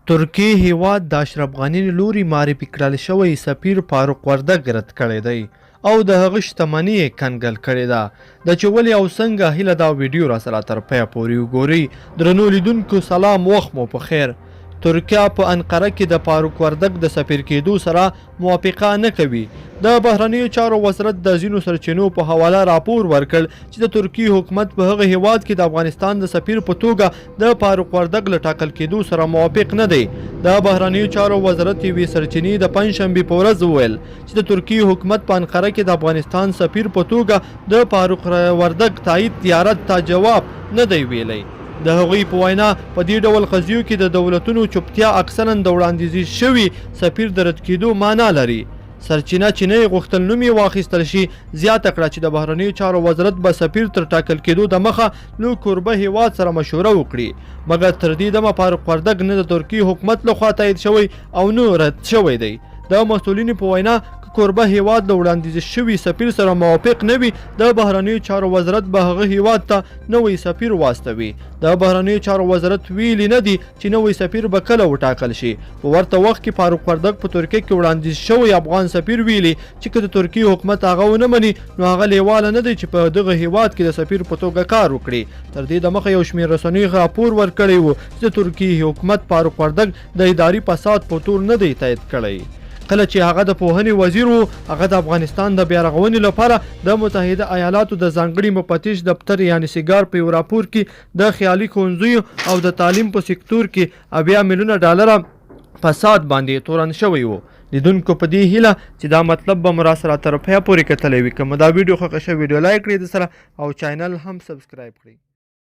ترکیې هیواد د اشرف غني له لوري معرفي کړل شوی سفیر فاروق وردګ رد کړی دی او د هغه شتمني یې کنګل کړې ده. د چې ولې او څنګه هیله دا ویډیو راسره تر پایه پورې وګورئ. درنو لیدونکو سلام، وخت مو په خیر. ترکیه په انقره کې د فاروق وردګ د سفیر کېدو سره موافقه نه کوي. د بهرنیو چارو وزارت د ځینو سرچینو په حواله راپور ورکړ چې د ترکیې حکومت په هغه هیواد کې د افغانستان د سفیر په توګه د فاروق وردګ له ټاکل کېدو سره موافق نه دی. د بهرنیو چارو وزارت یوې سرچینې د پنجشنبې په ورځ وویل چې د ترکیې حکومت په انقره کې د افغانستان سفیر په توګه د فاروق وردګ تایید زیارت ته جواب نه دی ویلی. د هغوی په وینا په دې ډول قضیو کې د دولتونو چوپتیا اکثرا د وړاندیز شوي سفیر د رد کېدو معنا لري. سرچینه چې نه غوښتل نوم یې واخیستل شي زیاته کړه چې د بهرنیو چارو وزارت به سفیر تر ټاکل کېدو د مخه له کوربه هیواد سره مشوره وکړي، مګر تر دې دمه فاروق وردګ نه د ترکیې حکومت لخوا تایید شوی او نه رد شوی دی. د مسؤلینو په وینا کوربه هیواد له وړاندیز شوي سفیر سره موافق نه وي، د بهرنیو چارو وزارت به هغه هیواد ته نوی سفیر واستوي. د بهرنیو چارو وزارت ویلي نه دي چې نوی سفیر به کله وټاکل شي. په ورته وخت کې فاروق وردګ په ترکیه کې وړاندیز شوی افغان سفیر ویلي چې که د ترکیې حکومت هغه ونه مني نو هغه لیواله نه دی چې په دغه هیواد کې د سفیر په توګه کار وکړي. تر دې دمخه یو شمېر رسنیو راپور ورکړی و چې د ترکیې حکومت فاروق وردګ د اداري فساد په تور نه دی تایید کړی. کله چې هغه د پوهنې وزیر و، هغه د افغانستان د بیارغونې لپاره د متحده ایالاتو د ځانګړي مفتش دفتر یعنی سیګار په یو راپور کې د خیالي ښوونځیو او د تعلیم په سکتور کې 80 میلیونه ډالره فساد باندې تورن شوی و. لیدونکو په دې هیله چې دا مطلب به مو راسره تر پایه پورې کتلی وي. که مو دا ویډیو خوښه شوې ویډیو لایک کړئ د سره او چینل هم سبسکرایب کړئ.